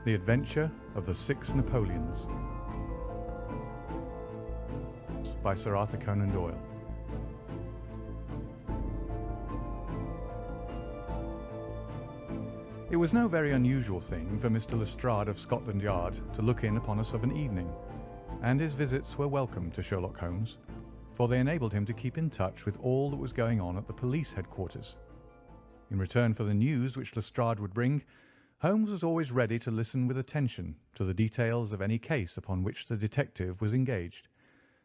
The Adventure of the Six Napoleons by Sir Arthur Conan Doyle. It was no very unusual thing for Mr. Lestrade of Scotland Yard to look in upon us of an evening, and his visits were welcome to Sherlock Holmes, for they enabled him to keep in touch with all that was going on at the police headquarters. In return for the news which Lestrade would bring, Holmes was always ready to listen with attention to the details of any case upon which the detective was engaged,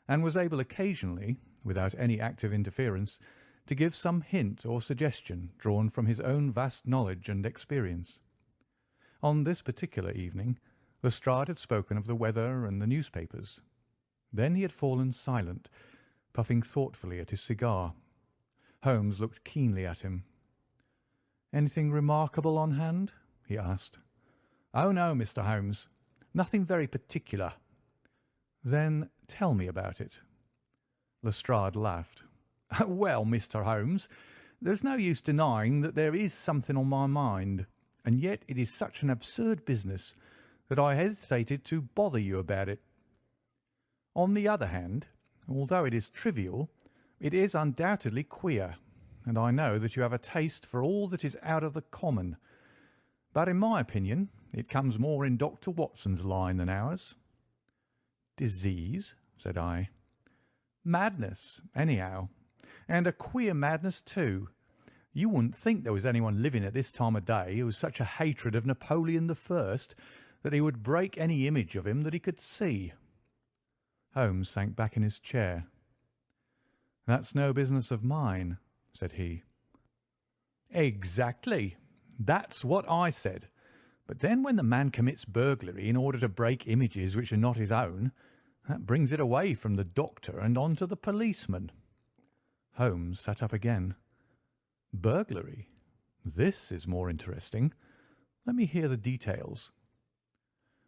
and was able occasionally, without any active interference, to give some hint or suggestion drawn from his own vast knowledge and experience. On this particular evening, Lestrade had spoken of the weather and the newspapers. Then he had fallen silent, puffing thoughtfully at his cigar. Holmes looked keenly at him. "Anything remarkable on hand?" he asked. "Oh, no, Mr. Holmes. Nothing very particular." "Then tell me about it." Lestrade laughed. "Well, Mr. Holmes, there's no use denying that there is something on my mind, and yet it is such an absurd business that I hesitated to bother you about it. On the other hand, although it is trivial, it is undoubtedly queer, and I know that you have a taste for all that is out of the common. But in my opinion, it comes more in Dr. Watson's line than ours." "Disease?" said I. "Madness, anyhow, and a queer madness too. You wouldn't think there was anyone living at this time of day who has such a hatred of Napoleon the First that he would break any image of him that he could see." Holmes sank back in his chair. "That's no business of mine," said he. "Exactly. That's what I said. But then when the man commits burglary in order to break images which are not his own, that brings it away from the doctor and on to the policeman." Holmes sat up again. "Burglary? This is more interesting. Let me hear the details."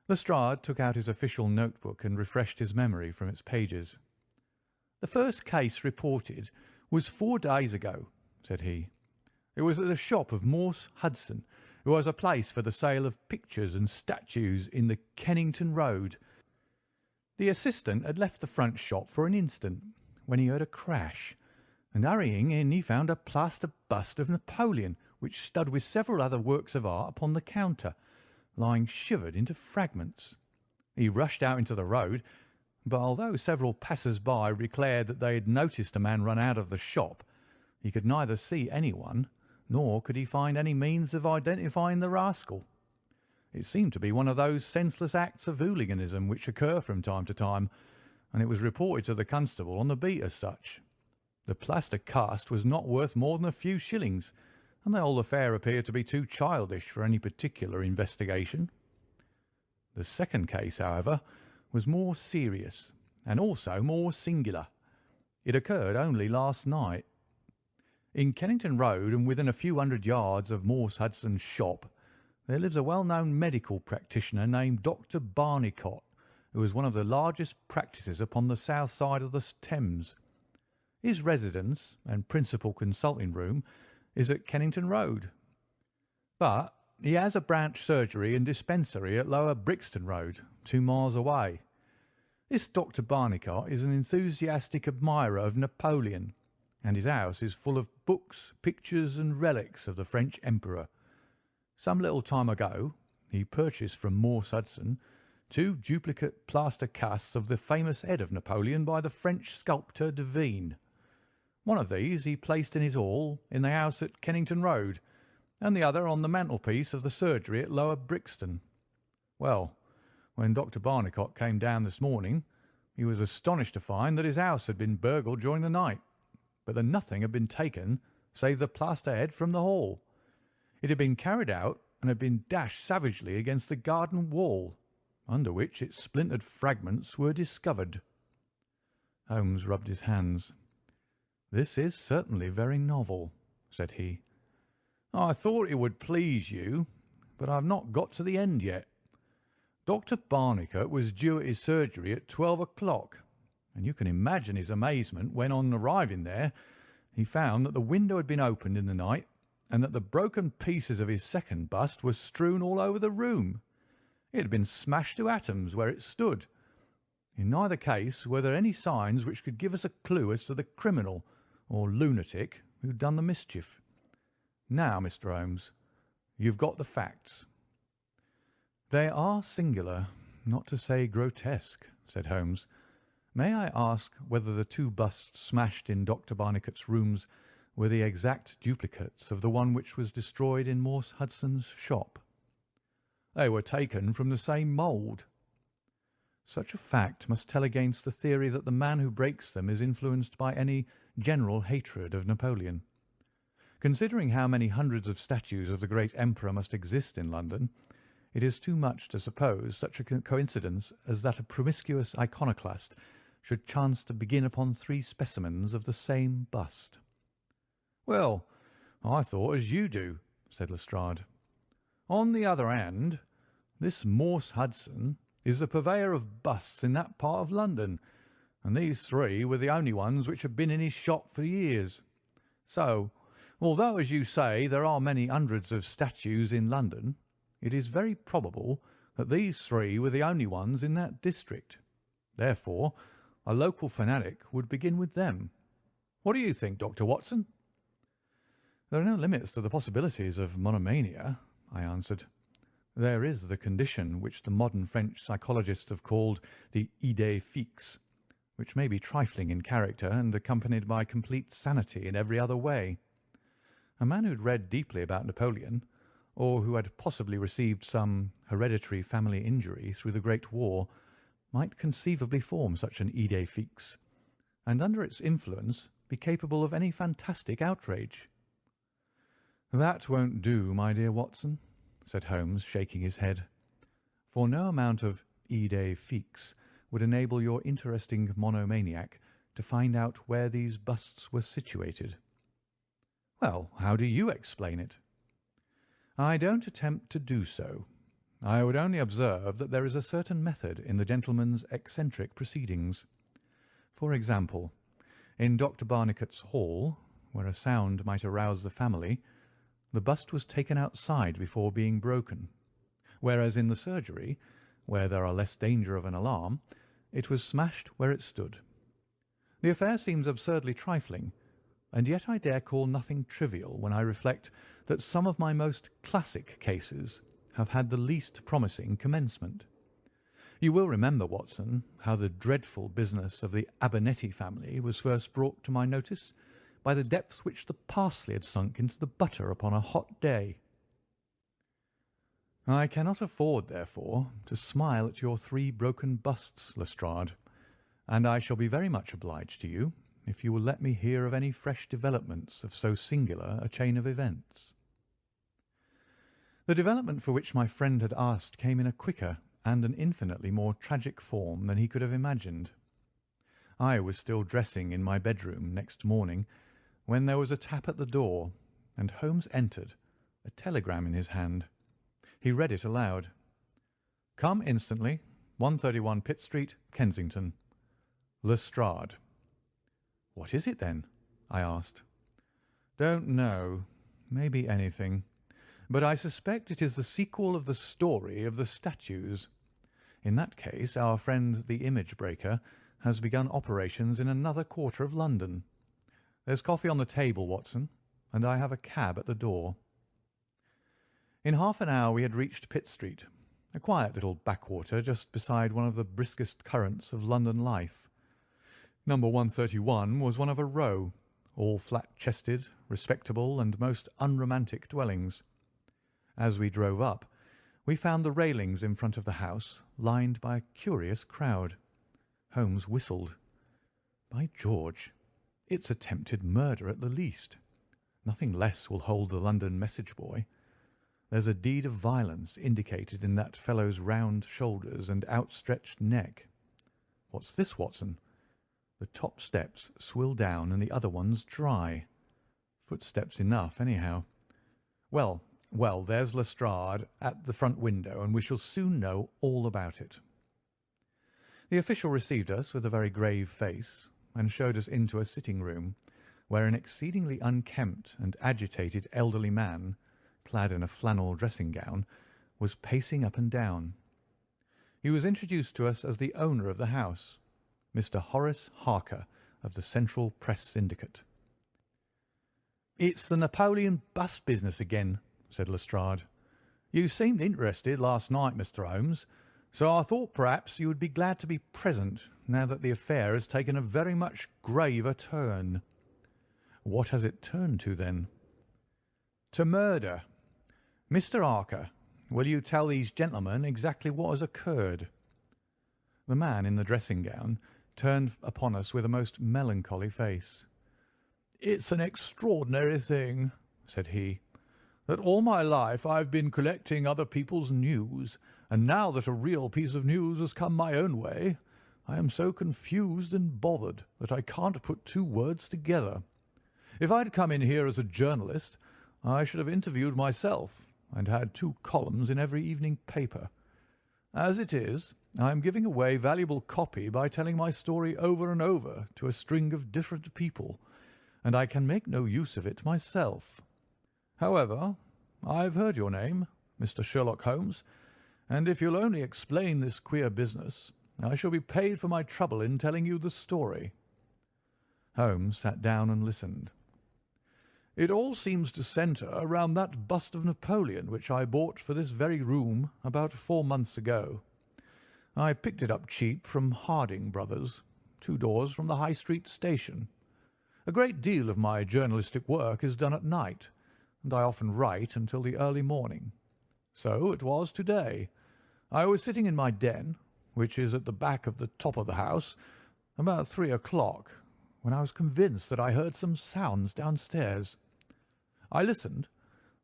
Lestrade took out his official notebook and refreshed his memory from its pages. "The first case reported was 4 days ago," said he. "It was at the shop of Morse Hudson, who has a place for the sale of pictures and statues in the Kennington Road. The assistant had left the front shop for an instant when he heard a crash, and hurrying in he found a plaster bust of Napoleon, which stood with several other works of art upon the counter, lying shivered into fragments. He rushed out into the road, but although several passers-by declared that they had noticed a man run out of the shop, he could neither see anyone, nor could he find any means of identifying the rascal. It seemed to be one of those senseless acts of hooliganism which occur from time to time, and it was reported to the constable on the beat as such. The plaster cast was not worth more than a few shillings, and the whole affair appeared to be too childish for any particular investigation. The second case, however, was more serious, and also more singular. It occurred only last night. In Kennington Road, and within a few hundred yards of Morse Hudson's shop, there lives a well-known medical practitioner named Dr. Barnicot, who is one of the largest practices upon the south side of the Thames. His residence and principal consulting room is at Kennington Road, but he has a branch surgery and dispensary at Lower Brixton Road, 2 miles away. This Dr. Barnicot is an enthusiastic admirer of Napoleon, and his house is full of books, pictures, and relics of the French Emperor. Some little time ago he purchased from Morse Hudson 2 duplicate plaster casts of the famous head of Napoleon by the French sculptor Devine. One of these he placed in his hall in the house at Kennington Road, and the other on the mantelpiece of the surgery at Lower Brixton. Well, when Dr. Barnicot came down this morning, he was astonished to find that his house had been burgled during the night, but that nothing had been taken save the plaster head from the hall. It had been carried out and had been dashed savagely against the garden wall, under which its splintered fragments were discovered." Holmes rubbed his hands. "This is certainly very novel," said he. "I thought it would please you, but I have not got to the end yet. Dr. Barnicot was due at his surgery at 12 o'clock, and you can imagine his amazement when, on arriving there, he found that the window had been opened in the night and that the broken pieces of his second bust were strewn all over the room. It had been smashed to atoms where it stood. In neither case were there any signs which could give us a clue as to the criminal or lunatic who had done the mischief. Now, Mr. Holmes, you've got the facts." "They are singular, not to say grotesque," said Holmes. "May I ask whether the two busts smashed in Dr. Barnicot's rooms were the exact duplicates of the one which was destroyed in Morse Hudson's shop?" "They were taken from the same mould." "Such a fact must tell against the theory that the man who breaks them is influenced by any general hatred of Napoleon. Considering how many hundreds of statues of the great Emperor must exist in London, it is too much to suppose such a coincidence as that a promiscuous iconoclast should chance to begin upon 3 specimens of the same bust." "Well, I thought as you do," said Lestrade. "On the other hand, this Morse Hudson is the purveyor of busts in that part of London, and these 3 were the only ones which had been in his shop for years. So, although, as you say, there are many hundreds of statues in London, it is very probable that these 3 were the only ones in that district. Therefore, a local fanatic would begin with them. What do you think, Dr. Watson?" "There are no limits to the possibilities of monomania," I answered. "There is the condition which the modern French psychologists have called the idée fixe, which may be trifling in character and accompanied by complete sanity in every other way. A man who had read deeply about Napoleon, or who had possibly received some hereditary family injury through the Great War, might conceivably form such an idée fixe, and under its influence be capable of any fantastic outrage." "That won't do, my dear Watson," said Holmes, shaking his head, "for no amount of idée fixe would enable your interesting monomaniac to find out where these busts were situated." "Well, how do you explain it?" "I don't attempt to do so. I would only observe that there is a certain method in the gentleman's eccentric proceedings. For example, in Dr. Barnicot's hall, where a sound might arouse the family, the bust was taken outside before being broken, whereas in the surgery, where there are less danger of an alarm, it was smashed where it stood. The affair seems absurdly trifling, and yet I dare call nothing trivial when I reflect that some of my most classic cases have had the least promising commencement. You will remember, Watson, how the dreadful business of the Abernetty family was first brought to my notice by the depth which the parsley had sunk into the butter upon a hot day. I cannot afford, therefore, to smile at your 3 broken busts, Lestrade, and I shall be very much obliged to you if you will let me hear of any fresh developments of so singular a chain of events. The development for which my friend had asked came in a quicker and an infinitely more tragic form than he could have imagined. I was still dressing in my bedroom next morning when there was a tap at the door, and Holmes entered, a telegram in his hand. He read it aloud. "Come instantly, 131 Pitt Street, Kensington. Lestrade." "What is it, then?" I asked. "Don't know. Maybe anything. But I suspect it is the sequel of the story of the statues. In that case, our friend the image breaker has begun operations in another quarter of London. There's coffee on the table, Watson, and I have a cab at the door." In half an hour we had reached Pitt Street, a quiet little backwater just beside one of the briskest currents of London life. Number 131 was one of a row, all flat-chested, respectable, and most unromantic dwellings. As we drove up, we found the railings in front of the house lined by a curious crowd. Holmes whistled. "By George, it's attempted murder at the least. Nothing less will hold the London message boy. There's a deed of violence indicated in that fellow's round shoulders and outstretched neck. What's this, Watson? The top steps swill down and the other ones dry. Footsteps enough, anyhow. Well, there's Lestrade at the front window, and we shall soon know all about it." The official received us with a very grave face, and showed us into a sitting-room, where an exceedingly unkempt and agitated elderly man, clad in a flannel dressing-gown, was pacing up and down, He was introduced to us as the owner of the house, Mr. Horace Harker, of the Central Press Syndicate. "It's the Napoleon bust business again," said Lestrade. "You seemed interested last night, Mr. Holmes, so I thought perhaps you would be glad to be present now that the affair has taken a very much graver turn." "What has it turned to, then?" "To murder. Mr. Harker, will you tell these gentlemen exactly what has occurred?" The man in the dressing-gown turned upon us with a most melancholy face. "It's an extraordinary thing," said he, "that all my life I have been collecting other people's news, and now that a real piece of news has come my own way, I am so confused and bothered that I can't put two words together. If I'd come in here as a journalist, I should have interviewed myself and had 2 columns in every evening paper. As it is, I am giving away valuable copy by telling my story over and over to a string of different people, and I can make no use of it myself. However, I've heard your name, Mr. Sherlock Holmes, and if you'll only explain this queer business, I shall be paid for my trouble in telling you the story." Holmes sat down and listened. "It all seems to centre around that bust of Napoleon which I bought for this very room about 4 months ago. I picked it up cheap from Harding Brothers, 2 doors from the High Street station. A great deal of my journalistic work is done at night, and I often write until the early morning. So it was to-day. I was sitting in my den, which is at the back of the top of the house, about 3 o'clock, when I was convinced that I heard some sounds downstairs. I listened,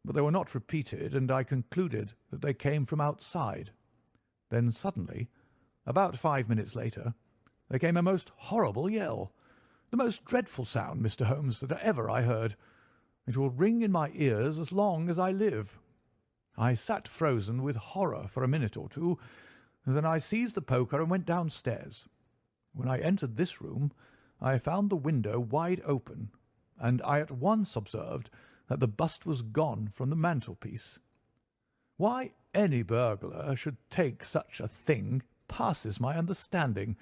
but they were not repeated, and I concluded that they came from outside. Then suddenly, about 5 minutes later, there came a most horrible yell, the most dreadful sound, Mr. Holmes, that ever I heard. It will ring in my ears as long as I live. I sat frozen with horror for a minute or two, and then I seized the poker and went downstairs. When I entered this room, I found the window wide open, and I at once observed that the bust was gone from the mantelpiece. Why any burglar should take such a thing passes my understanding,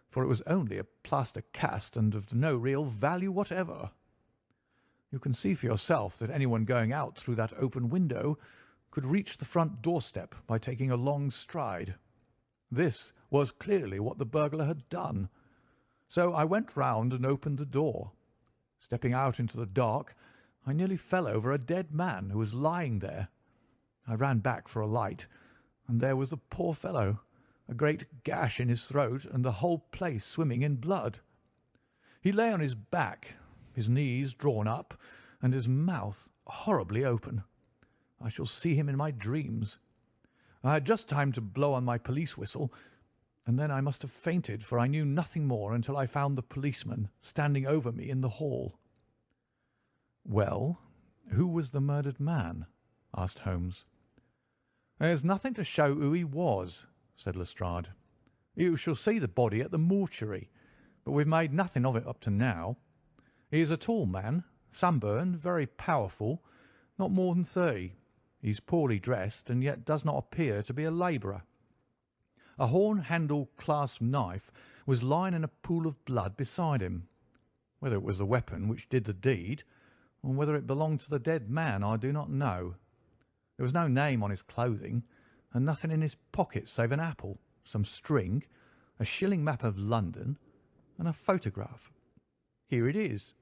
for it was only a plaster cast and of no real value whatever. You can see for yourself that anyone going out through that open window could reach the front doorstep by taking a long stride. This was clearly what the burglar had done. So I went round and opened the door. Stepping out into the dark, I nearly fell over a dead man who was lying there. I ran back for a light, and there was the poor fellow, a great gash in his throat and the whole place swimming in blood. He lay on his back, his knees drawn up, and his mouth horribly open. I shall see him in my dreams. I had just time to blow on my police whistle, and then I must have fainted, for I knew nothing more until I found the policeman standing over me in the hall." "Well, who was the murdered man?" asked Holmes. "There's nothing to show who he was," said Lestrade. "You shall see the body at the mortuary, but we've made nothing of it up to now. He is a tall man, sunburned, very powerful, not more than 30. He's poorly dressed, and yet does not appear to be a labourer. A horn-handled clasp knife was lying in a pool of blood beside him. Whether it was the weapon which did the deed, or whether it belonged to the dead man, I do not know. There was no name on his clothing, and nothing in his pocket save an apple, some string, a shilling map of London, and a photograph. Here it is."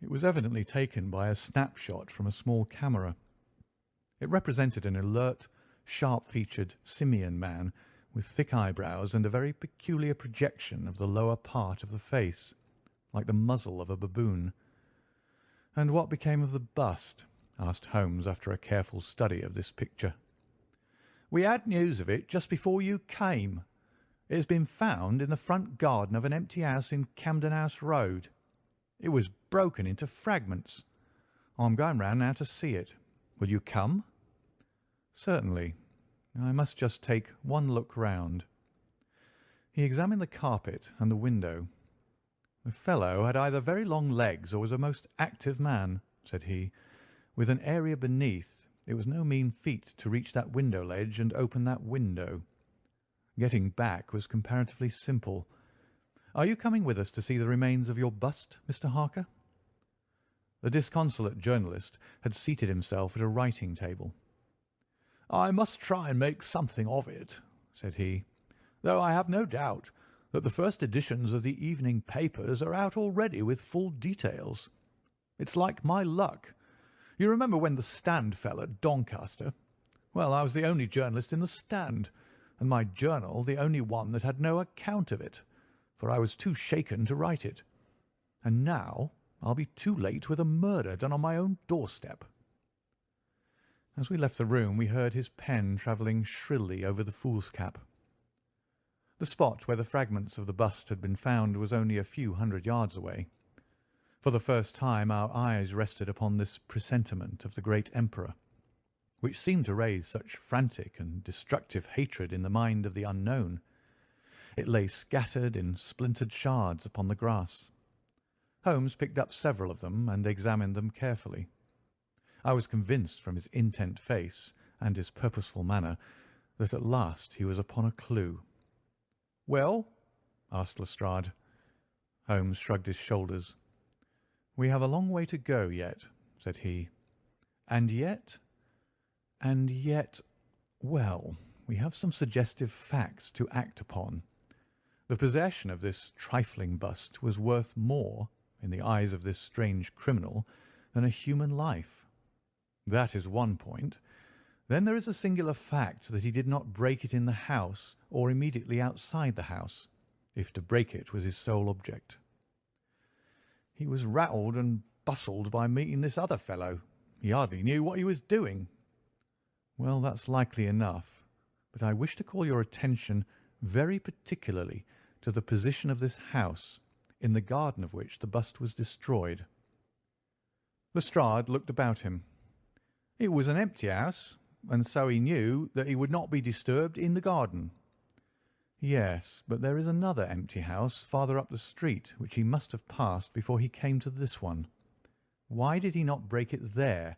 It was evidently taken by a snapshot from a small camera. It represented an alert, sharp-featured simian man with thick eyebrows and a very peculiar projection of the lower part of the face, like the muzzle of a baboon. "And what became of the bust?" asked Holmes after a careful study of this picture. "We had news of it just before you came. It has been found in the front garden of an empty house in Camden House Road. It was broken into fragments. I'm going round now to see it. Will you come?" "Certainly. I must just take one look round." He examined the carpet and the window. "The fellow had either very long legs or was a most active man," said he. "With an area beneath, it was no mean feat to reach that window ledge and open that window. Getting back was comparatively simple. Are you coming with us to see the remains of your bust, Mr. Harker? The disconsolate journalist had seated himself at a writing table. I must try and make something of it, said he, though I have no doubt that the first editions of the evening papers are out already with full details. It's like my luck. You remember when the Stand fell at Doncaster? Well, I was the only journalist in the Stand, and my journal the only one that had no account of it, for I was too shaken to write it. And now I'll be too late with a murder done on my own doorstep. As we left the room, we heard his pen travelling shrilly over the foolscap. The spot where the fragments of the bust had been found was only a few hundred yards away. For the first time our eyes rested upon this presentiment of the great emperor, which seemed to raise such frantic and destructive hatred in the mind of the unknown. It lay scattered in splintered shards upon the grass. Holmes picked up several of them and examined them carefully. I was convinced from his intent face and his purposeful manner that at last he was upon a clue. "Well?" asked Lestrade. Holmes shrugged his shoulders. "We have a long way to go yet," said he. And yet, well, we have some suggestive facts to act upon. The possession of this trifling bust was worth more, in the eyes of this strange criminal, than a human life. That is one point. Then there is the singular fact that he did not break it in the house or immediately outside the house, if to break it was his sole object. He was rattled and bustled by meeting this other fellow. He hardly knew what he was doing. Well, that's likely enough, but I wish to call your attention very particularly to the position of this house, in the garden of which the bust was destroyed. Lestrade looked about him. It was an empty house, and so he knew that he would not be disturbed in the garden. Yes, but there is another empty house farther up the street which he must have passed before he came to this one. Why did he not break it there,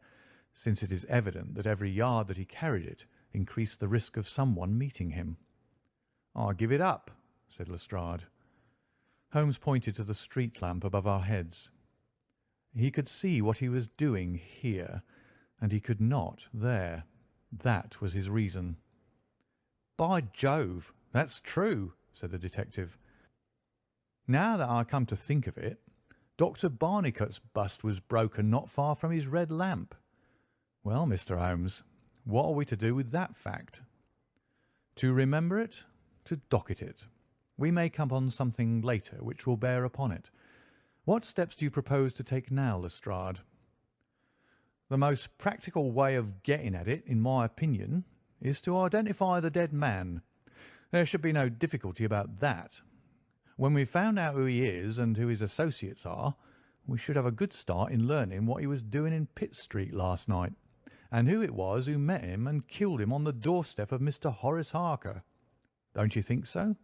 since it is evident that every yard that he carried it increased the risk of someone meeting him? "I give it up," said Lestrade. Holmes pointed to the street lamp above our heads. He could see what he was doing here, and he could not there. That was his reason. "By Jove, that's true," said the detective. "Now that I come to think of it, Dr. Barnicot's bust was broken not far from his red lamp. Well, Mr. Holmes, what are we to do with that fact? To remember it, to docket it. We may come on something later which will bear upon it. What steps do you propose to take now, Lestrade?" "The most practical way of getting at it, in my opinion, is to identify the dead man. There should be no difficulty about that. When we've found out who he is and who his associates are, we should have a good start in learning what he was doing in Pitt Street last night, and who it was who met him and killed him on the doorstep of Mr. Horace Harker. Don't you think so?"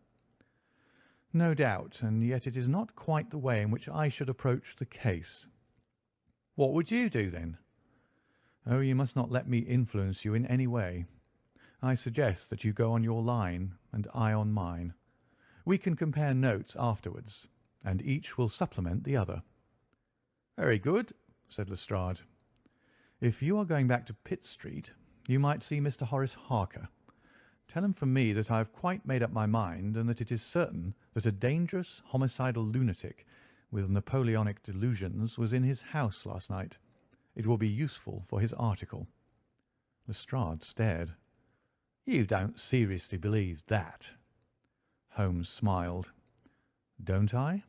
"No doubt, and yet it is not quite the way in which I should approach the case." "What would you do, then?" "Oh, you must not let me influence you in any way. I suggest that you go on your line and I on mine. We can compare notes afterwards, and each will supplement the other." "Very good," said Lestrade. "If you are going back to Pitt Street, you might see Mr. Horace Harker. Tell him from me that I have quite made up my mind, and that it is certain that a dangerous, homicidal lunatic with Napoleonic delusions was in his house last night. It will be useful for his article." Lestrade stared. "You don't seriously believe that?" Holmes smiled. "Don't I?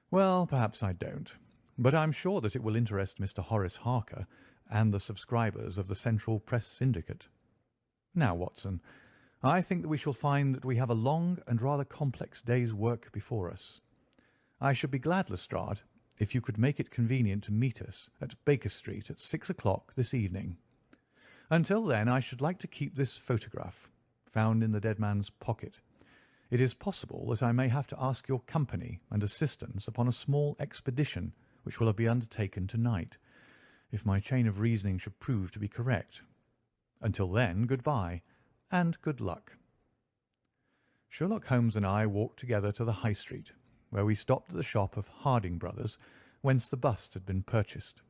Well, perhaps I don't, but I'm sure that it will interest Mr. Horace Harker and the subscribers of the Central Press Syndicate. Now, Watson, I think that we shall find that we have a long and rather complex day's work before us. I should be glad, Lestrade, if you could make it convenient to meet us at Baker Street at 6 o'clock this evening. Until then, I should like to keep this photograph, found in the dead man's pocket. It is possible that I may have to ask your company and assistance upon a small expedition which will be undertaken tonight, if my chain of reasoning should prove to be correct. Until then, good-bye, and good luck." Sherlock Holmes and I walked together to the High Street, where we stopped at the shop of Harding Brothers, whence the bust had been purchased.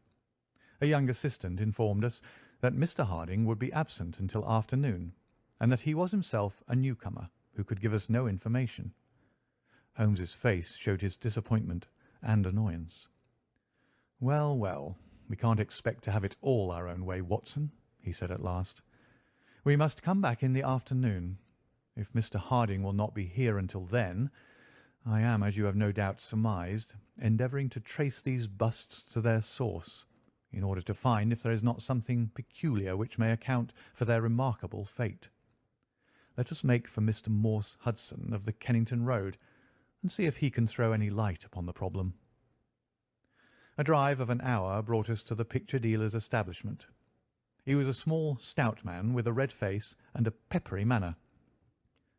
A young assistant informed us that Mr. Harding would be absent until afternoon, and that he was himself a newcomer who could give us no information. Holmes's face showed his disappointment and annoyance. "Well, well, we can't expect to have it all our own way, Watson," he said at last. "We must come back in the afternoon. If Mr. Harding will not be here until then, I am, as you have no doubt surmised, endeavouring to trace these busts to their source, in order to find if there is not something peculiar which may account for their remarkable fate. Let us make for Mr. Morse Hudson of the Kennington Road, and see if he can throw any light upon the problem." A drive of an hour brought us to the picture dealer's establishment. He was a small, stout man with a red face and a peppery manner.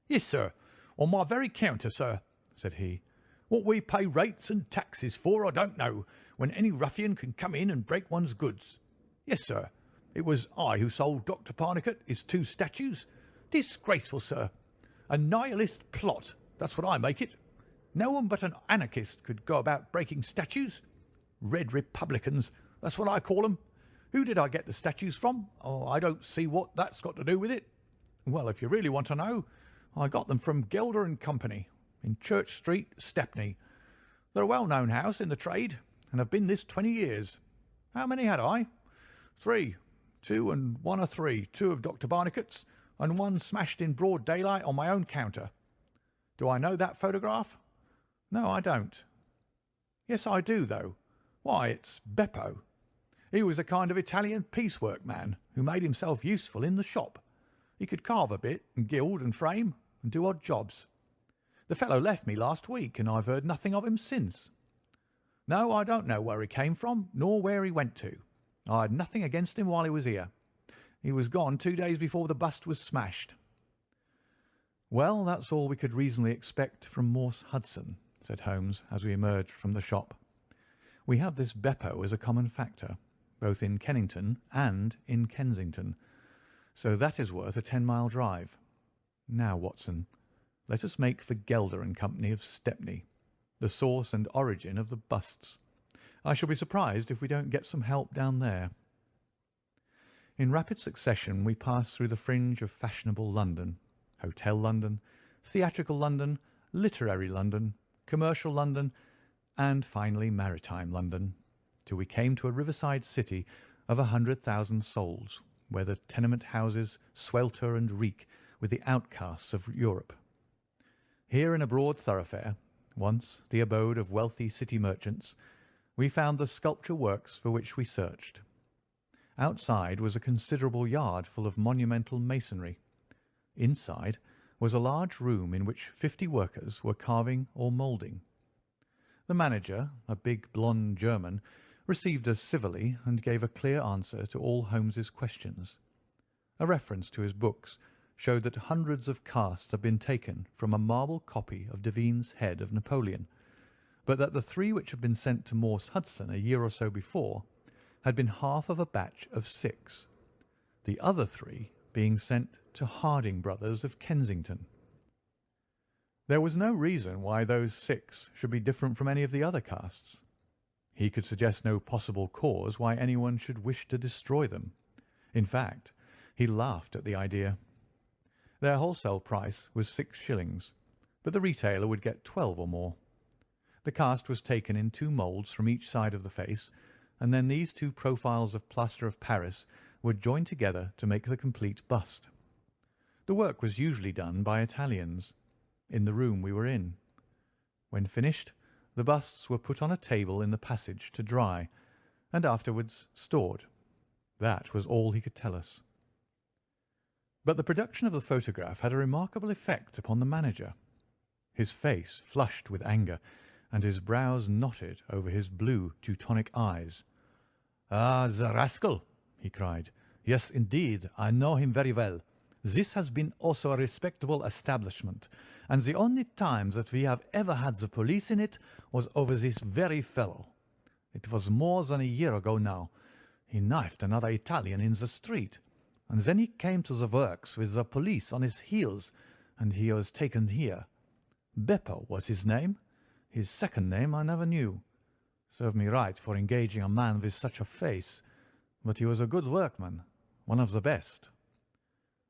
"Yes, sir, on my very counter, sir," said he. "What we pay rates and taxes for I don't know, when any ruffian can come in and break one's goods. Yes, sir, it was I who sold Dr. Parnicott his 2 statues. Disgraceful, sir. A nihilist plot, that's what I make it. No one but an anarchist could go about breaking statues. Red Republicans, that's what I call them. Who did I get the statues from? Oh, I don't see what that's got to do with it. Well, if you really want to know, I got them from Gelder and Company, in Church Street, Stepney. They're a well-known house in the trade, and have been this 20 years. How many had I? 3. 2 and 1 are 3. 2 of Dr. Barnicott's, and 1 smashed in broad daylight on my own counter. Do I know that photograph? No, I don't. Yes, I do, though. Why, it's Beppo. He was a kind of Italian piecework man who made himself useful in the shop. He could carve a bit and gild and frame and do odd jobs. The fellow left me last week, and I've heard nothing of him since. No, I don't know where he came from, nor where he went to. I had nothing against him while he was here. He was gone 2 days before the bust was smashed." "Well, that's all we could reasonably expect from Morse Hudson," said Holmes, as we emerged from the shop. "We have this Beppo as a common factor, both in Kennington and in Kensington, so that is worth a 10-mile drive. Now, Watson, let us make for Gelder and Company of Stepney, the source and origin of the busts. I shall be surprised if we don't get some help down there." In rapid succession we passed through the fringe of fashionable London, Hotel London, theatrical London, literary London, commercial London, and finally maritime London, till we came to a riverside city of 100,000 souls, where the tenement houses swelter and reek with the outcasts of Europe. Here in a broad thoroughfare, once the abode of wealthy city merchants, we found the sculpture works for which we searched. Outside was a considerable yard full of monumental masonry. Inside was a large room in which 50 workers were carving or moulding. The manager, a big blonde German, received us civilly and gave a clear answer to all Holmes's questions. A reference to his books showed that hundreds of casts had been taken from a marble copy of Devine's head of Napoleon, but that the 3 which had been sent to Morse Hudson a year or so before had been half of a batch of 6, the other 3 being sent to Harding Brothers of Kensington. There was no reason why those 6 should be different from any of the other casts. He could suggest no possible cause why anyone should wish to destroy them. In fact, he laughed at the idea. Their wholesale price was 6 shillings, but the retailer would get 12 or more. The cast was taken in 2 moulds from each side of the face, and then these 2 profiles of plaster of Paris were joined together to make the complete bust. The work was usually done by Italians, in the room we were in. When finished, the busts were put on a table in the passage to dry, and afterwards stored. That was all he could tell us. But the production of the photograph had a remarkable effect upon the manager. His face flushed with anger, and his brows knotted over his blue Teutonic eyes. "Ah, the rascal!" he cried. "Yes, indeed, I know him very well. This has been also a respectable establishment, and the only time that we have ever had the police in it was over this very fellow. It was more than a year ago now. He knifed another Italian in the street, and then he came to the works with the police on his heels, and he was taken here. Beppo was his name. His second name I never knew. Served me right for engaging a man with such a face, but he was a good workman, one of the best."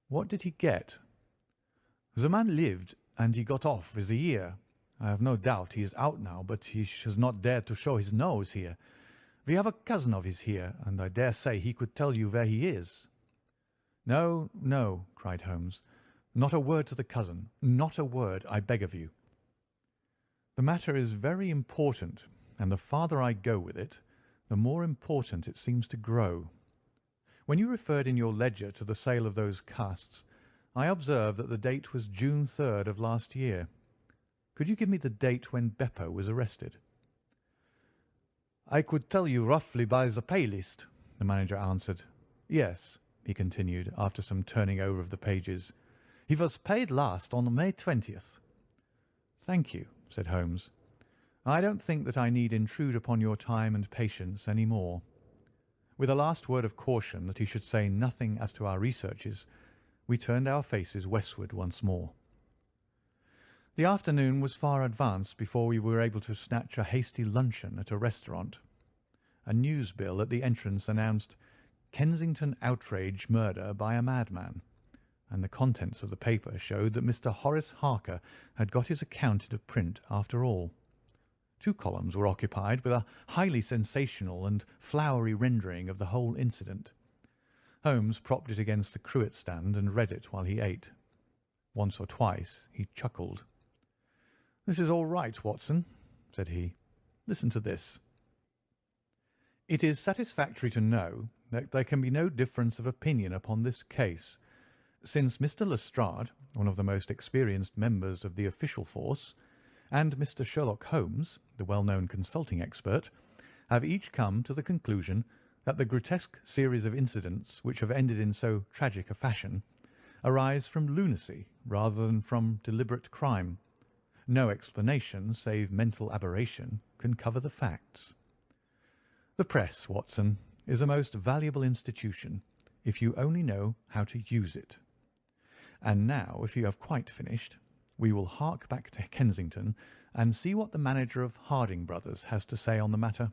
"What did he get?" "The man lived, and he got off with a year. I have no doubt he is out now, but he has not dared to show his nose here. We have a cousin of his here, and I dare say he could tell you where he is." "No, no," cried Holmes. "Not a word to the cousin. Not a word, I beg of you. The matter is very important, and the farther I go with it, the more important it seems to grow. When you referred in your ledger to the sale of those casts, I observed that the date was June 3rd of last year. Could you give me the date when Beppo was arrested?" "I could tell you roughly by the pay list," the manager answered. "Yes," he continued, after some turning over of the pages. "He was paid last on May 20th. "Thank you," said Holmes. "I don't think that I need intrude upon your time and patience any more." With a last word of caution that he should say nothing as to our researches, we turned our faces westward once more. The afternoon was far advanced before we were able to snatch a hasty luncheon at a restaurant. A news bill at the entrance announced "Kensington outrage murder by a madman," and the contents of the paper showed that Mr. Horace Harker had got his account into print after all. 2 columns were occupied with a highly sensational and flowery rendering of the whole incident. Holmes propped it against the cruet stand and read it while he ate. Once or twice he chuckled. "This is all right, Watson," said he. "Listen to this. It is satisfactory to know that there can be no difference of opinion upon this case, since Mr. Lestrade, one of the most experienced members of the official force, and Mr. Sherlock Holmes, the well-known consulting expert, have each come to the conclusion that the grotesque series of incidents which have ended in so tragic a fashion arise from lunacy rather than from deliberate crime. No explanation save mental aberration can cover the facts. The press, Watson, is a most valuable institution if you only know how to use it. And now, if you have quite finished, we will hark back to Kensington and see what the manager of Harding Brothers has to say on the matter."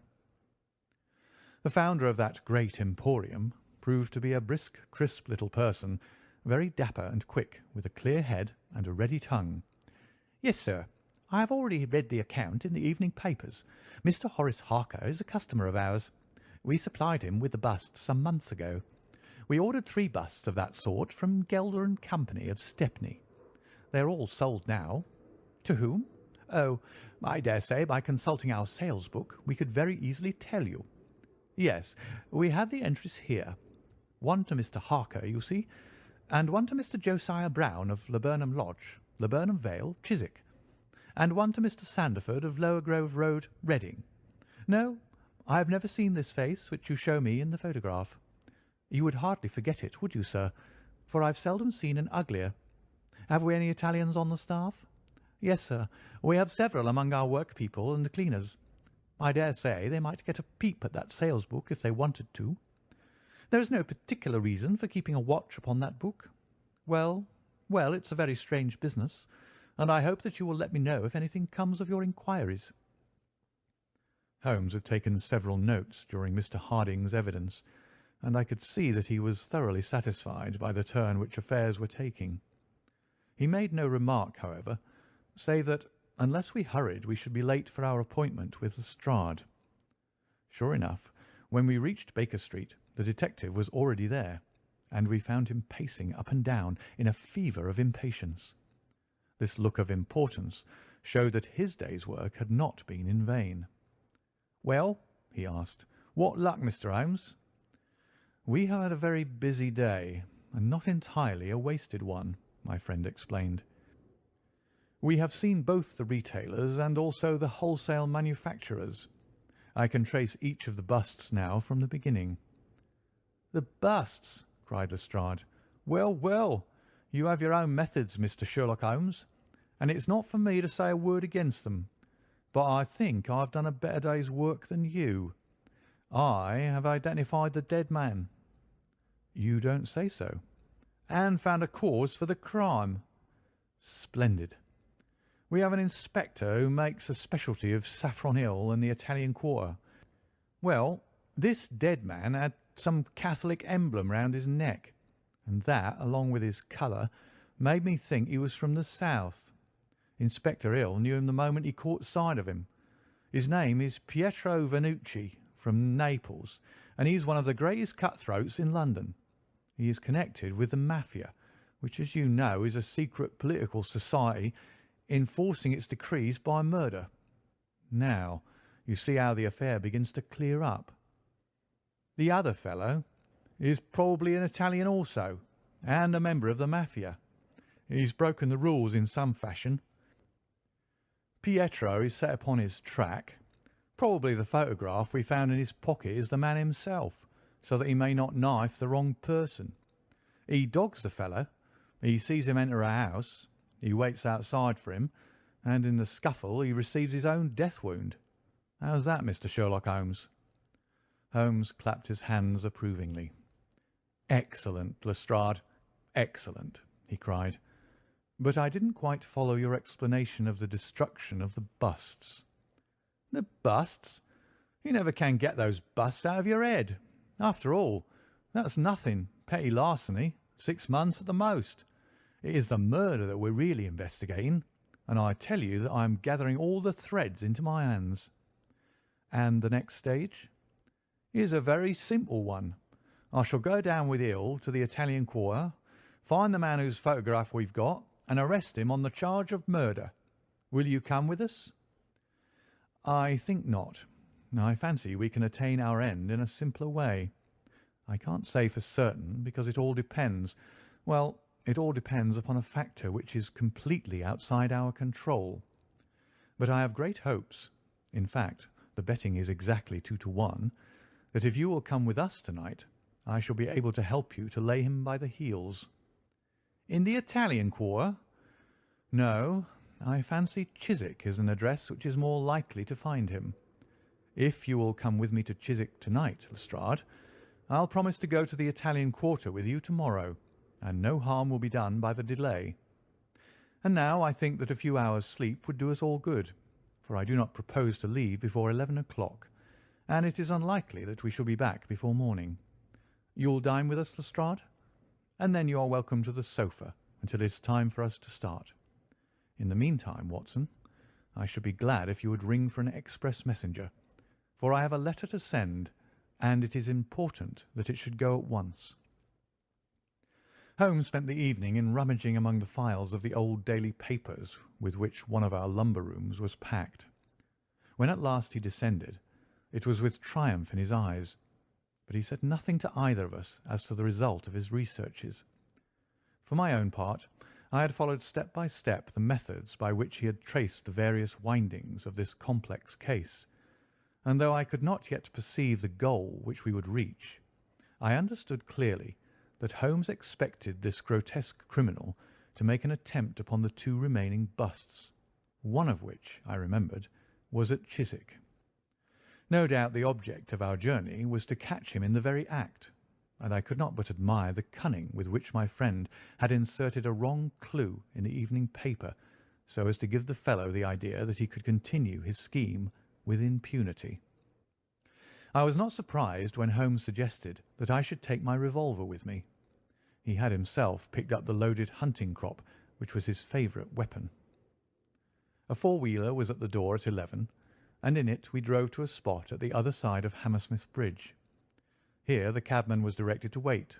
The founder of that great emporium proved to be a brisk, crisp little person, very dapper and quick, with a clear head and a ready tongue. "Yes, sir. I have already read the account in the evening papers. Mr. Horace Harker is a customer of ours. We supplied him with the busts some months ago. We ordered 3 busts of that sort from Gelder and Company of Stepney. They are all sold now. To whom? Oh, I dare say by consulting our sales book we could very easily tell you. Yes, we have the entries here. 1 to Mr. Harker, you see, and 1 to Mr. Josiah Brown of Laburnum Lodge, Laburnum Vale, Chiswick, and 1 to Mr. Sanderford of Lower Grove Road, Reading. No, I have never seen this face which you show me in the photograph. You would hardly forget it, would you, sir? For I've seldom seen an uglier. Have we any Italians on the staff? Yes, sir. We have several among our workpeople and the cleaners. I dare say they might get a peep at that sales book if they wanted to. There is no particular reason for keeping a watch upon that book. Well, well, it's a very strange business, and I hope that you will let me know if anything comes of your inquiries." Holmes had taken several notes during Mr. Harding's evidence, and I could see that he was thoroughly satisfied by the turn which affairs were taking. He made no remark, however, save that unless we hurried we should be late for our appointment with Lestrade. Sure enough, when we reached Baker Street, the detective was already there, and we found him pacing up and down in a fever of impatience. This look of importance showed that his day's work had not been in vain. "Well," he asked, "what luck, Mr. Holmes?" "We have had a very busy day, and not entirely a wasted one," my friend explained. "We have seen both the retailers and also the wholesale manufacturers. I can trace each of the busts now from the beginning." "The busts!" cried Lestrade. "Well, well, you have your own methods, Mr. Sherlock Holmes, and it's not for me to say a word against them. But I think I have done a better day's work than you. I have identified the dead man." "You don't say so." "And found a cause for the crime." Splendid. We have an inspector who makes a specialty of Saffron Hill and the Italian Quarter. Well, this dead man had some Catholic emblem round his neck, and that, along with his colour, made me think he was from the south. Inspector Hill knew him the moment he caught sight of him. His name is Pietro Vanucci, from Naples, and he is one of the greatest cutthroats in London. He is connected with the Mafia, which, as you know, is a secret political society enforcing its decrees by murder. Now, you see how the affair begins to clear up. The other fellow is probably an Italian also, and a member of the Mafia. He's broken the rules in some fashion. Pietro is set upon his track. Probably the photograph we found in his pocket is the man himself, so that he may not knife the wrong person. He dogs the fellow. He sees him enter a house. He waits outside for him, and in the scuffle he receives his own death wound. How's that, Mr. Sherlock Holmes?" Holmes clapped his hands approvingly. "Excellent, Lestrade, excellent," he cried. "But I didn't quite follow your explanation of the destruction of the busts." "The busts? You never can get those busts out of your head. After all, that's nothing. Petty larceny, 6 months at the most. It is the murder that we're really investigating, and I tell you that I am gathering all the threads into my hands." "And the next stage?" "Is a very simple one. I shall go down with Hill to the Italian Quarter, find the man whose photograph we've got, and arrest him on the charge of murder. Will you come with us?" "I think not. I fancy we can attain our end in a simpler way. I can't say for certain, because it all depends upon a factor which is completely outside our control. But I have great hopes. In fact, the betting is exactly 2-1, that if you will come with us tonight, I shall be able to help you to lay him by the heels." "In the Italian Quarter?" "No, I fancy Chiswick is an address which is more likely to find him. If you will come with me to Chiswick tonight, Lestrade, I'll promise to go to the Italian Quarter with you tomorrow, and no harm will be done by the delay. And now I think that a few hours' sleep would do us all good, for I do not propose to leave before 11 o'clock, and it is unlikely that we shall be back before morning. You'll dine with us, Lestrade, and then you are welcome to the sofa until it's time for us to start. In the meantime, Watson, I should be glad if you would ring for an express messenger, for I have a letter to send, and it is important that it should go at once." Holmes spent the evening in rummaging among the files of the old daily papers with which one of our lumber rooms was packed. When at last he descended, it was with triumph in his eyes, but he said nothing to either of us as to the result of his researches. For my own part, I had followed step by step the methods by which he had traced the various windings of this complex case, and though I could not yet perceive the goal which we would reach, I understood clearly that Holmes expected this grotesque criminal to make an attempt upon the 2 remaining busts, one of which, I remembered, was at Chiswick. No doubt the object of our journey was to catch him in the very act, and I could not but admire the cunning with which my friend had inserted a wrong clue in the evening paper, so as to give the fellow the idea that he could continue his scheme with impunity. I was not surprised when Holmes suggested that I should take my revolver with me. He had himself picked up the loaded hunting crop, which was his favourite weapon. A four-wheeler was at the door at 11, and in it we drove to a spot at the other side of Hammersmith Bridge. Here the cabman was directed to wait.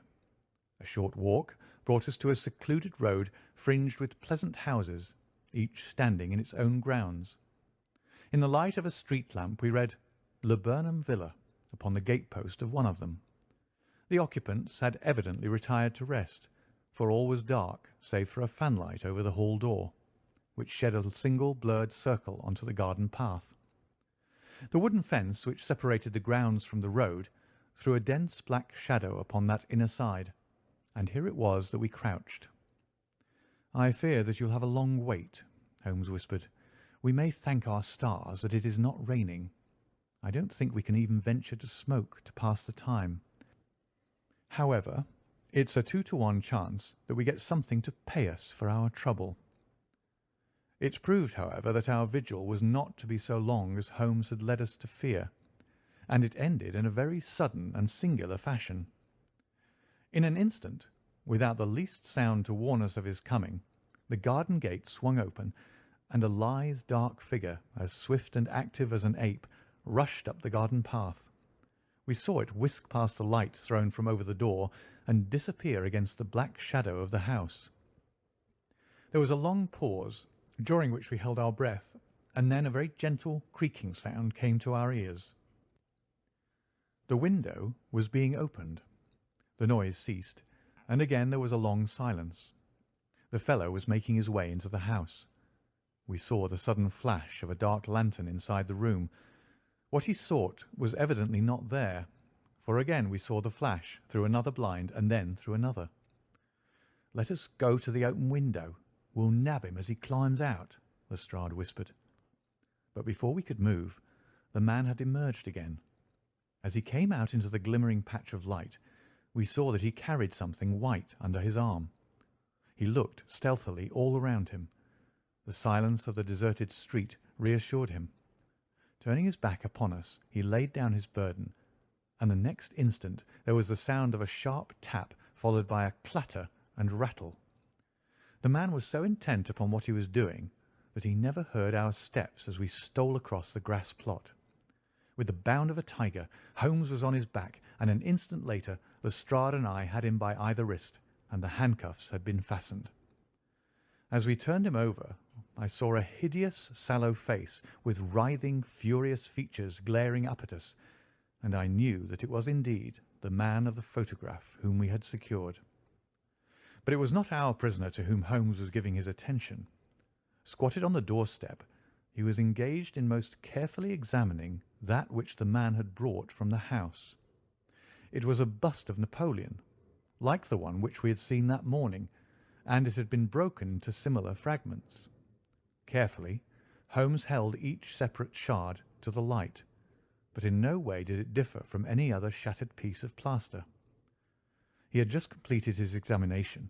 A short walk brought us to a secluded road fringed with pleasant houses, each standing in its own grounds. In the light of a street lamp we read "Laburnum Villa" upon the gate-post of one of them. The occupants had evidently retired to rest, for all was dark save for a fanlight over the hall door, which shed a single blurred circle onto the garden path. The wooden fence which separated the grounds from the road threw a dense black shadow upon that inner side, and here it was that we crouched. "I fear that you'll have a long wait," Holmes whispered. "We may thank our stars that it is not raining. I don't think we can even venture to smoke to pass the time. However, it's a 2-1 chance that we get something to pay us for our trouble." It proved, however, that our vigil was not to be so long as Holmes had led us to fear, and it ended in a very sudden and singular fashion. In an instant, without the least sound to warn us of his coming, the garden gate swung open, and a lithe, dark figure, as swift and active as an ape, rushed up the garden path. We saw it whisk past the light thrown from over the door and disappear against the black shadow of the house. There was a long pause, during which we held our breath, and then a very gentle creaking sound came to our ears. The window was being opened. The noise ceased, and again there was a long silence. The fellow was making his way into the house. We saw the sudden flash of a dark lantern inside the room. What he sought was evidently not there, for again we saw the flash through another blind and then through another. "Let us go to the open window. We'll nab him as he climbs out," Lestrade whispered. But before we could move, the man had emerged again. As he came out into the glimmering patch of light, we saw that he carried something white under his arm. He looked stealthily all around him. The silence of the deserted street reassured him. Turning his back upon us, he laid down his burden, and the next instant there was the sound of a sharp tap, followed by a clatter and rattle. The man was so intent upon what he was doing that he never heard our steps as we stole across the grass plot. With the bound of a tiger, Holmes was on his back, and an instant later Lestrade and I had him by either wrist, and the handcuffs had been fastened. As we turned him over, I saw a hideous, sallow face with writhing, furious features glaring up at us, and I knew that it was indeed the man of the photograph whom we had secured. But it was not our prisoner to whom Holmes was giving his attention. Squatted on the doorstep, he was engaged in most carefully examining that which the man had brought from the house. It was a bust of Napoleon, like the one which we had seen that morning, and it had been broken into similar fragments. Carefully, Holmes held each separate shard to the light, but in no way did it differ from any other shattered piece of plaster. He had just completed his examination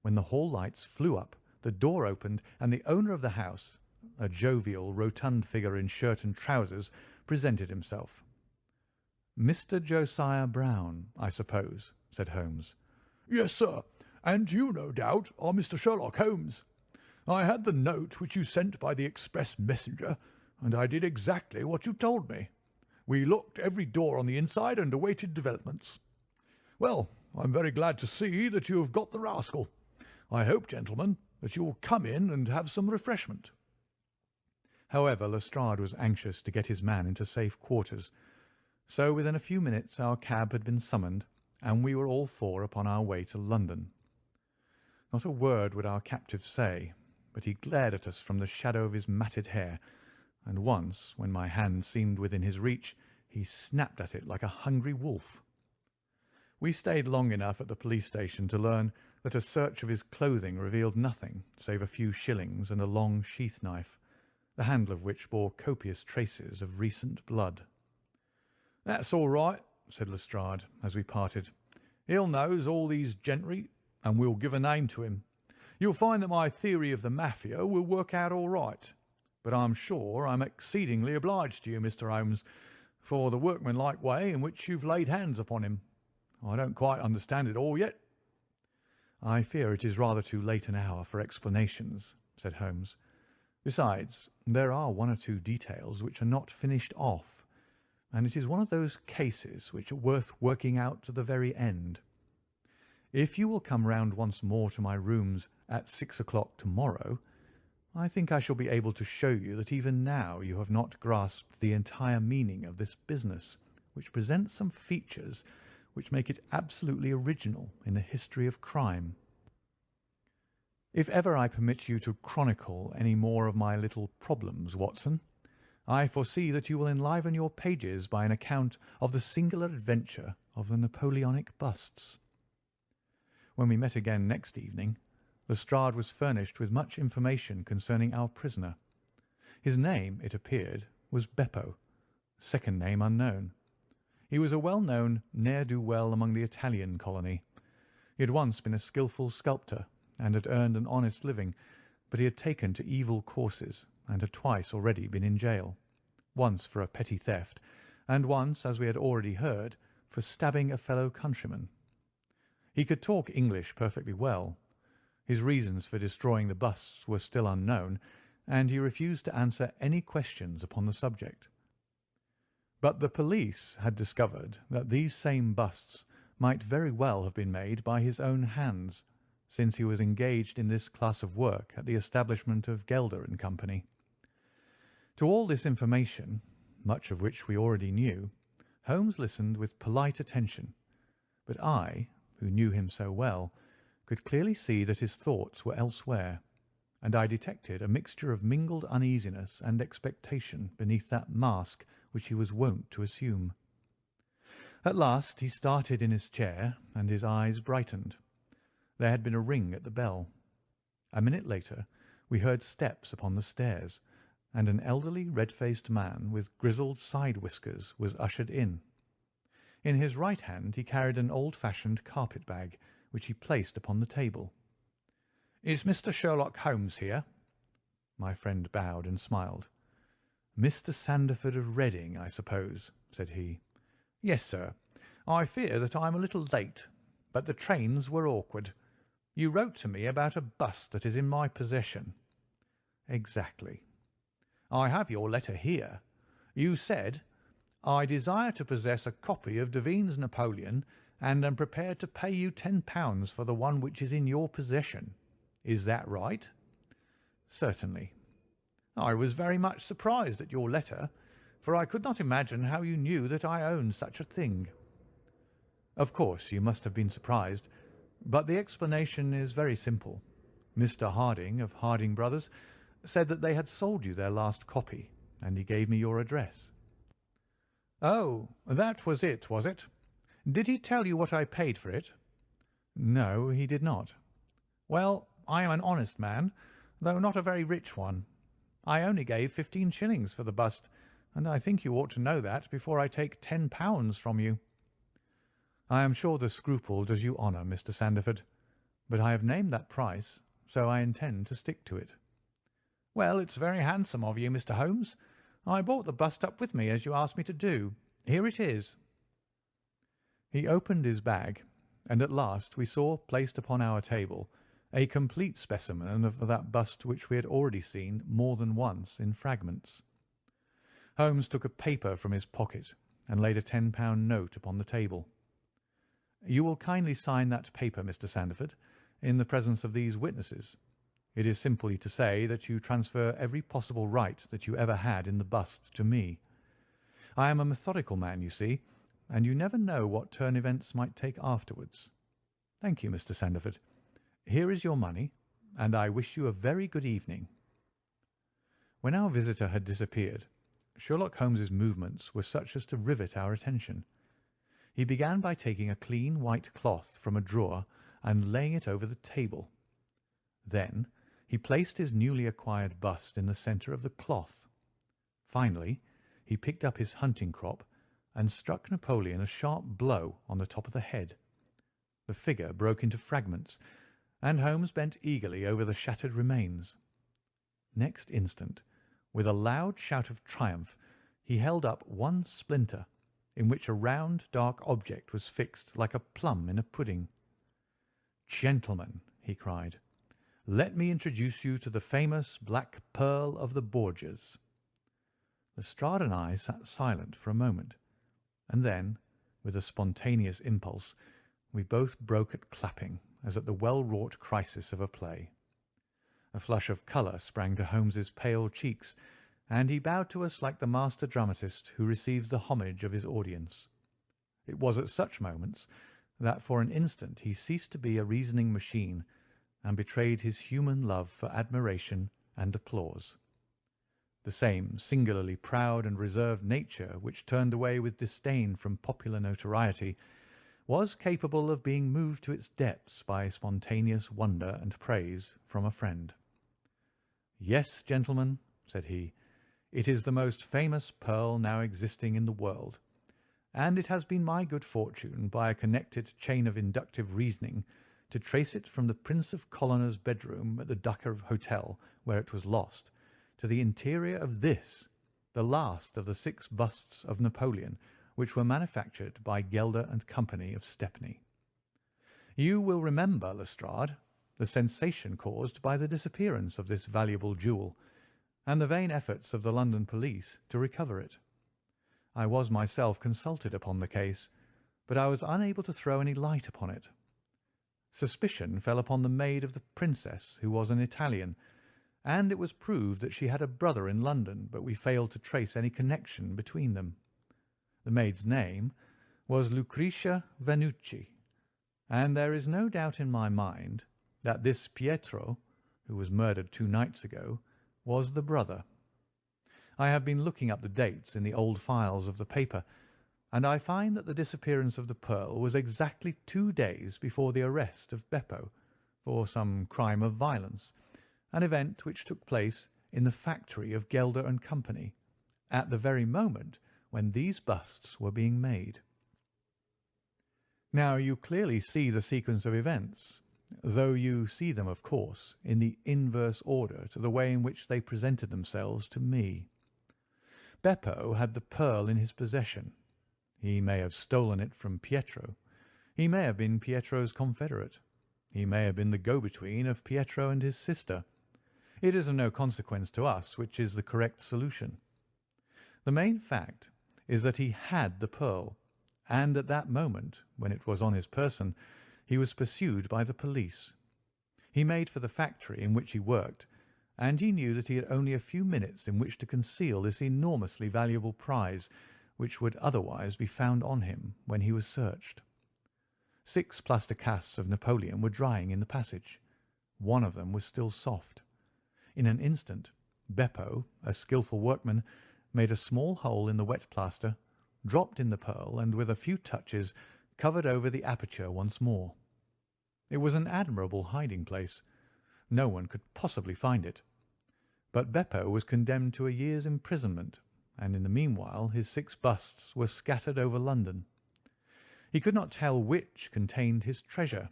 when the hall lights flew up, the door opened, and the owner of the house, a jovial, rotund figure in shirt and trousers, presented himself. "Mr. Josiah Brown, I suppose," said Holmes. "Yes, sir, and you, no doubt, are Mr. Sherlock Holmes. I had the note which you sent by the express messenger, and I did exactly what you told me. We locked every door on the inside and awaited developments. Well, I'm very glad to see that you have got the rascal. I hope, gentlemen, that you will come in and have some refreshment." However, Lestrade was anxious to get his man into safe quarters, so within a few minutes our cab had been summoned, and we were all four upon our way to London. Not a word would our captive say, but he glared at us from the shadow of his matted hair, and once, when my hand seemed within his reach, he snapped at it like a hungry wolf. We stayed long enough at the police station to learn that a search of his clothing revealed nothing save a few shillings and a long sheath knife, the handle of which bore copious traces of recent blood. "That's all right," said Lestrade, as we parted. "He'll knows all these gentry, and we'll give a name to him. You'll find that my theory of the Mafia will work out all right. But I'm sure I'm exceedingly obliged to you, Mr. Holmes, for the workmanlike way in which you've laid hands upon him. I don't quite understand it all yet." "I fear it is rather too late an hour for explanations," said Holmes. "Besides, there are one or two details which are not finished off, and it is one of those cases which are worth working out to the very end. If you will come round once more to my rooms at 6 o'clock tomorrow, I think I shall be able to show you that even now you have not grasped the entire meaning of this business, which presents some features which make it absolutely original in the history of crime. If ever I permit you to chronicle any more of my little problems, Watson, I foresee that you will enliven your pages by an account of the singular adventure of the Napoleonic busts." When we met again next evening, Lestrade was furnished with much information concerning our prisoner. His name, it appeared, was Beppo, second name unknown. He was a well-known ne'er-do-well among the Italian colony. He had once been a skilful sculptor, and had earned an honest living, but he had taken to evil courses and had twice already been in jail, once for a petty theft, and once, as we had already heard, for stabbing a fellow countryman. He could talk English perfectly well. His reasons for destroying the busts were still unknown, and he refused to answer any questions upon the subject. But the police had discovered that these same busts might very well have been made by his own hands, since he was engaged in this class of work at the establishment of Gelder and Company. To all this information, much of which we already knew, Holmes listened with polite attention, but I, who knew him so well, could clearly see that his thoughts were elsewhere, and I detected a mixture of mingled uneasiness and expectation beneath that mask which he was wont to assume. At last he started in his chair, and his eyes brightened. There had been a ring at the bell. A minute later we heard steps upon the stairs, and an elderly red-faced man with grizzled side whiskers was ushered in. In his right hand he carried an old-fashioned carpet-bag, which he placed upon the table. "Is Mr. Sherlock Holmes here?" My friend bowed and smiled. "Mr. Sandford of Reading, I suppose," said he. "Yes, sir. I fear that I am a little late, but the trains were awkward. You wrote to me about a bust that is in my possession." "Exactly." "I have your letter here. You said, 'I desire to possess a copy of Devine's Napoleon, and am prepared to pay you £10 for the one which is in your possession.' Is that right?" "Certainly." "I was very much surprised at your letter, for I could not imagine how you knew that I owned such a thing." "Of course you must have been surprised, but the explanation is very simple. Mr. Harding, of Harding Brothers, said that they had sold you their last copy, and he gave me your address." "Oh, that was it, was it? Did he tell you what I paid for it?" "No, he did not." "Well, I am an honest man, though not a very rich one. I only gave 15 shillings for the bust, and I think you ought to know that before I take £10 from you." "I am sure the scruple does you honour, Mr. Sandford, but I have named that price, so I intend to stick to it." "Well, it's very handsome of you, Mr. Holmes. I brought the bust up with me, as you asked me to do. Here it is." He opened his bag, and at last we saw placed upon our table a complete specimen of that bust which we had already seen more than once in fragments. Holmes took a paper from his pocket and laid a £10 note upon the table. "You will kindly sign that paper, Mr. Sandford, in the presence of these witnesses. It is simply to say that you transfer every possible right that you ever had in the bust to me. I am a methodical man, you see, and you never know what turn events might take afterwards. Thank you, Mr. Sandford. Here is your money, and I wish you a very good evening." When our visitor had disappeared, Sherlock Holmes's movements were such as to rivet our attention. He began by taking a clean white cloth from a drawer and laying it over the table. Then he placed his newly acquired bust in the centre of the cloth. Finally, he picked up his hunting crop and struck Napoleon a sharp blow on the top of the head. The figure broke into fragments, and Holmes bent eagerly over the shattered remains. Next instant, with a loud shout of triumph, he held up one splinter, in which a round, dark object was fixed like a plum in a pudding. "Gentlemen," he cried, "let me introduce you to the famous Black Pearl of the Borgias." Lestrade and I sat silent for a moment, and then, with a spontaneous impulse, we both broke at clapping as at the well-wrought crisis of a play. A flush of colour sprang to Holmes's pale cheeks, and he bowed to us like the master dramatist who receives the homage of his audience. It was at such moments that for an instant he ceased to be a reasoning machine and betrayed his human love for admiration and applause. The same singularly proud and reserved nature which turned away with disdain from popular notoriety was capable of being moved to its depths by spontaneous wonder and praise from a friend. "Yes, gentlemen," said he, "it is the most famous pearl now existing in the world, and it has been my good fortune, by a connected chain of inductive reasoning, to trace it from the Prince of Colonel's bedroom at the Ducker Hotel, where it was lost, to the interior of this, the last of the 6 busts of Napoleon, which were manufactured by Gelder and Company of Stepney. You will remember, Lestrade, the sensation caused by the disappearance of this valuable jewel, and the vain efforts of the London police to recover it. I was myself consulted upon the case, but I was unable to throw any light upon it. Suspicion fell upon the maid of the Princess, who was an Italian, and it was proved that she had a brother in London, but we failed to trace any connection between them. The maid's name was Lucretia Vannucci, and there is no doubt in my mind that this Pietro, who was murdered 2 nights ago, was the brother. I have been looking up the dates in the old files of the paper, and I find that the disappearance of the pearl was exactly 2 days before the arrest of Beppo for some crime of violence, an event which took place in the factory of Gelder and Company, at the very moment when these busts were being made. Now you clearly see the sequence of events, though you see them, of course, in the inverse order to the way in which they presented themselves to me. Beppo had the pearl in his possession. He may have stolen it from Pietro. He may have been Pietro's confederate. He may have been the go-between of Pietro and his sister. It is of no consequence to us which is the correct solution. The main fact is that he had the pearl, and at that moment, when it was on his person, he was pursued by the police. He made for the factory in which he worked, and he knew that he had only a few minutes in which to conceal this enormously valuable prize, which would otherwise be found on him when he was searched. 6 plaster casts of Napoleon were drying in the passage. One of them was still soft. In an instant, Beppo, a skilful workman, made a small hole in the wet plaster, dropped in the pearl, and with a few touches covered over the aperture once more. It was an admirable hiding-place. No one could possibly find it. But Beppo was condemned to a year's imprisonment, and in the meanwhile his 6 busts were scattered over London. He could not tell which contained his treasure.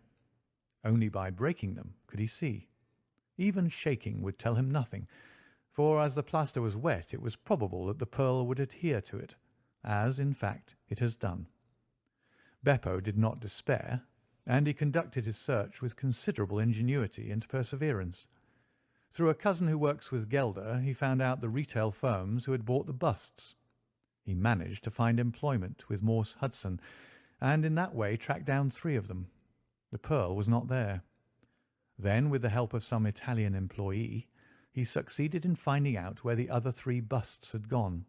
Only by breaking them could he see. Even shaking would tell him nothing, for as the plaster was wet it was probable that the pearl would adhere to it, as, in fact, it has done. Beppo did not despair, and he conducted his search with considerable ingenuity and perseverance. Through a cousin who works with Gelder, he found out the retail firms who had bought the busts. He managed to find employment with Morse Hudson, and in that way tracked down 3 of them. The pearl was not there. Then, with the help of some Italian employee, he succeeded in finding out where the other 3 busts had gone.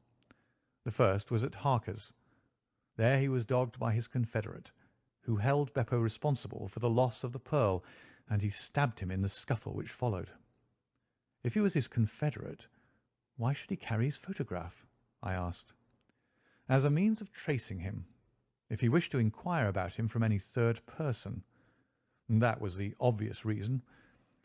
The first was at Harker's. There he was dogged by his confederate, who held Beppo responsible for the loss of the pearl, and he stabbed him in the scuffle which followed. If he was his confederate, why should he carry his photograph? I asked. As a means of tracing him, if he wished to inquire about him from any third person. That was the obvious reason.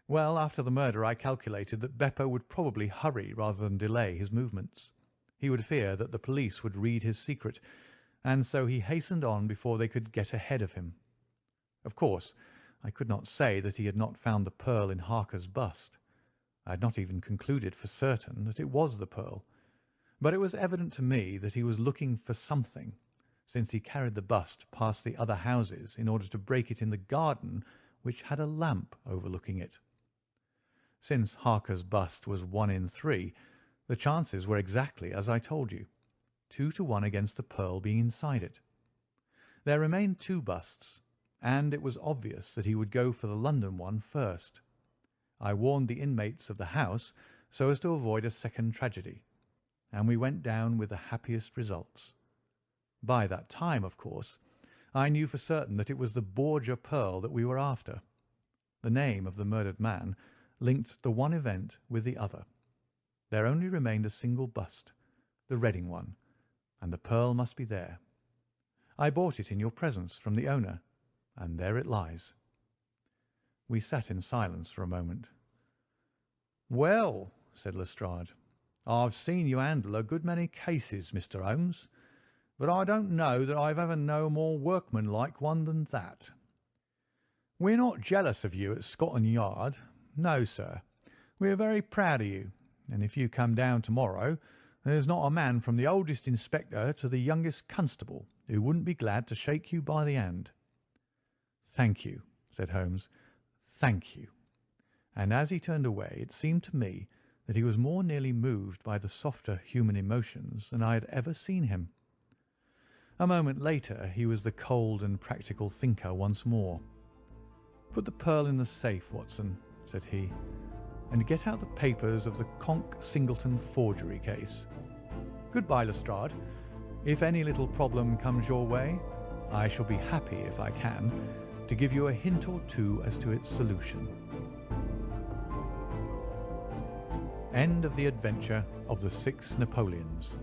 Well, after the murder I calculated that Beppo would probably hurry rather than delay his movements. He would fear that the police would read his secret, and so he hastened on before they could get ahead of him. Of course, I could not say that he had not found the pearl in Harker's bust. I had not even concluded for certain that it was the pearl, but it was evident to me that he was looking for something, since he carried the bust past the other houses in order to break it in the garden which had a lamp overlooking it. Since Harker's bust was 1 in 3, the chances were exactly as I told you, 2 to 1 against the pearl being inside it. There remained 2 busts, and it was obvious that he would go for the London one first. I warned the inmates of the house so as to avoid a second tragedy, and we went down with the happiest results. By that time, of course, I knew for certain that it was the Borgia pearl that we were after. The name of the murdered man linked the one event with the other. There only remained a single bust, the Reading one, and the pearl must be there. I bought it in your presence from the owner, and there it lies." We sat in silence for a moment. "Well," said Lestrade, "I've seen you handle a good many cases, Mr. Holmes, but I don't know that I've ever known a more workmanlike one than that." We're not jealous of you at Scotland Yard. No, sir. We are very proud of you, and if you come down tomorrow, there's not a man from the oldest inspector to the youngest constable who wouldn't be glad to shake you by the hand." "Thank you," said Holmes. "Thank you." And as he turned away, it seemed to me that he was more nearly moved by the softer human emotions than I had ever seen him. A moment later he was the cold and practical thinker once more. "Put the pearl in the safe, Watson," said he, "and get out the papers of the Conk-Singleton forgery case. Goodbye, Lestrade. If any little problem comes your way, I shall be happy, if I can, to give you a hint or two as to its solution." End of the Adventure of the 6 Napoleons.